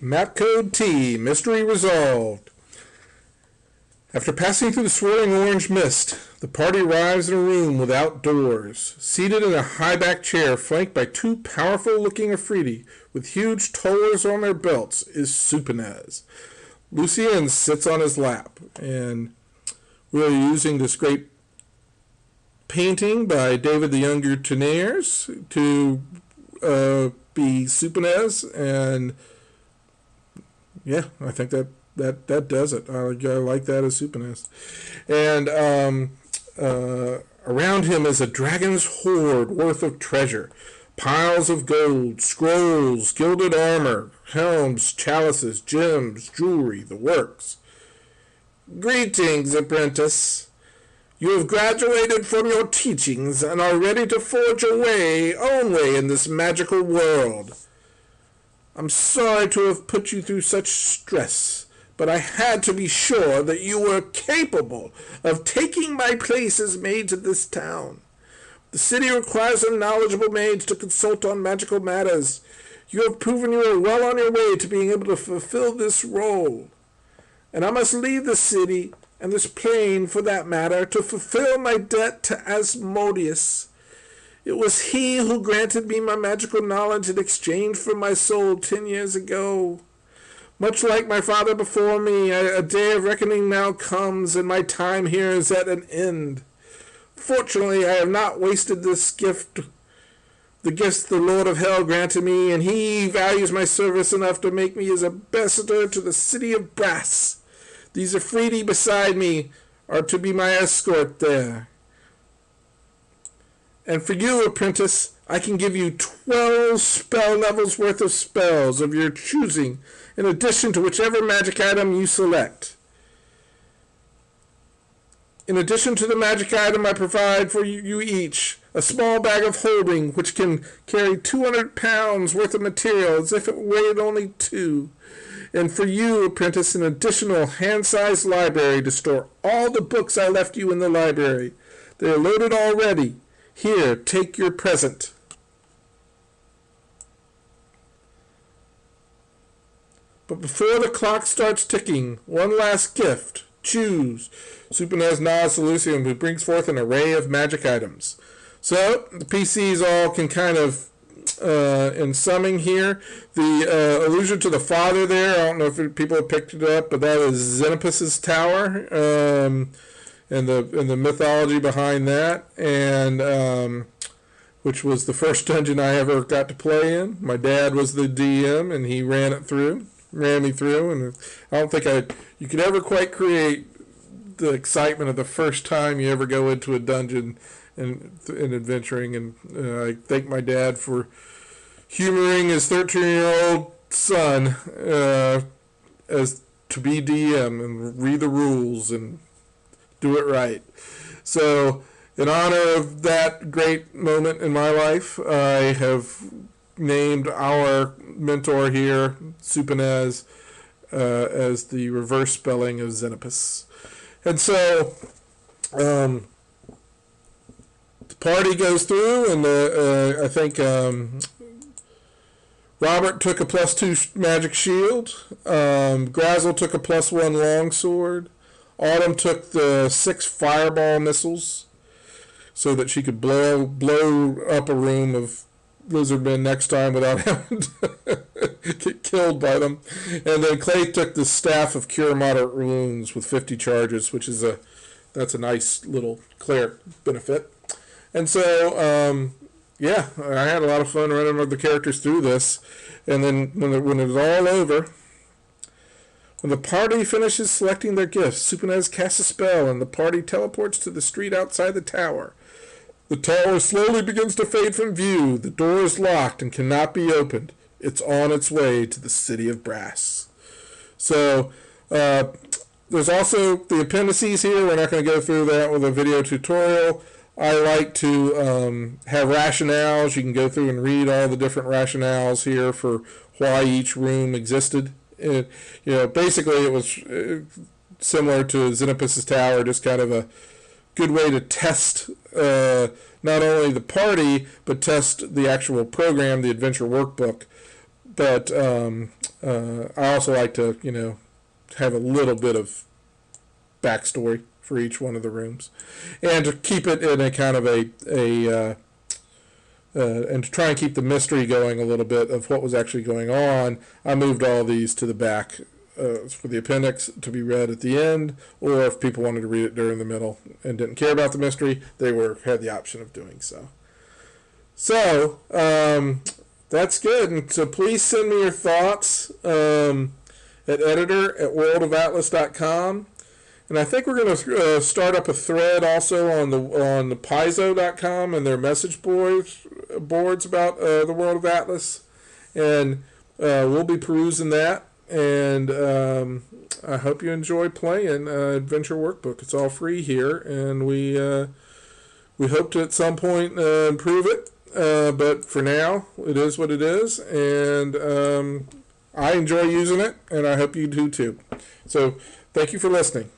Mapcode T. Mystery resolved. After passing through the swirling orange mist, the party arrives in a room without doors. Seated in a high-backed chair flanked by two powerful-looking Afridi with huge tollers on their belts is Suponez. Lucien sits on his lap, and we're using this great painting by David the Younger Tenaers to be Suponez, and yeah, I think that does it. I like that as Suponez. And around him is a dragon's hoard worth of treasure. Piles of gold, scrolls, gilded armor, helms, chalices, gems, jewelry, the works. Greetings, Apprentice. You have graduated from your teachings and are ready to forge your own way in this magical world. I'm sorry to have put you through such stress, but I had to be sure that you were capable of taking my place as mage of this town. The city requires a knowledgeable mage to consult on magical matters. You have proven you are well on your way to being able to fulfill this role. And I must leave the city, and this plane for that matter, to fulfill my debt to Asmodeus. It was he who granted me my magical knowledge in exchange for my soul 10 years ago. Much like my father before me, a day of reckoning now comes, and my time here is at an end. Fortunately, I have not wasted this gift, the gifts the Lord of Hell granted me, and he values my service enough to make me his ambassador to the city of Brass. These Afridi beside me are to be my escort there. And for you, Apprentice, I can give you 12 spell levels worth of spells of your choosing, in addition to whichever magic item you select. In addition to the magic item, I provide for you each a small bag of holding, which can carry 200 pounds worth of material as if it weighed only 2. And for you, Apprentice, an additional hand-sized library to store all the books I left you in the library. They are loaded already. Here, take your present. But before the clock starts ticking, one last gift. Choose. Suponez nods to Lucien, who brings forth an array of magic items. So, the PCs all can kind of, in summing here, the allusion to the father there, I don't know if people have picked it up, but that is Xenopus's tower, and the mythology behind that, and which was the first dungeon I ever got to play in. My dad was the DM, and he ran me through, and I don't think you could ever quite create the excitement of the first time you ever go into a dungeon and adventuring. And I thank my dad for humoring his 13-year-old son as to be DM and read the rules and do it right. So, in honor of that great moment in my life, I have named our mentor here, Suponez, as the reverse spelling of Xenopus. And so, the party goes through, and I think Robert took a +2 magic shield, Grazel took a +1 longsword, Autumn took the 6 fireball missiles so that she could blow up a room of lizardmen next time without having to get killed by them. And then Clay took the staff of cure moderate wounds with 50 charges, which is that's a nice little cleric benefit. And so yeah, I had a lot of fun running the characters through this. And then when it was all over, when the party finishes selecting their gifts, Suponez casts a spell, and the party teleports to the street outside the tower. The tower slowly begins to fade from view. The door is locked and cannot be opened. It's on its way to the city of Brass. So, there's also the appendices here. We're not going to go through that with a video tutorial. I like to have rationales. You can go through and read all the different rationales here for why each room existed. Basically it was similar to Xenopus's tower, just kind of a good way to test not only the party, but test the actual program, the adventure workbook. But I also like to, have a little bit of backstory for each one of the rooms, and to keep it in a kind of and to try and keep the mystery going a little bit of what was actually going on. I moved all these to the back for the appendix to be read at the end, or if people wanted to read it during the middle and didn't care about the mystery, they had the option of doing so. So that's good. And so please send me your thoughts at editor@worldofatlas.com. And I think we're going to start up a thread also on the paizo.com and their message boards about the World of Atlas. And we'll be perusing that. And I hope you enjoy playing Adventure Workbook. It's all free here, and we hope to at some point improve it. But for now, it is what it is, and I enjoy using it, and I hope you do too. So thank you for listening.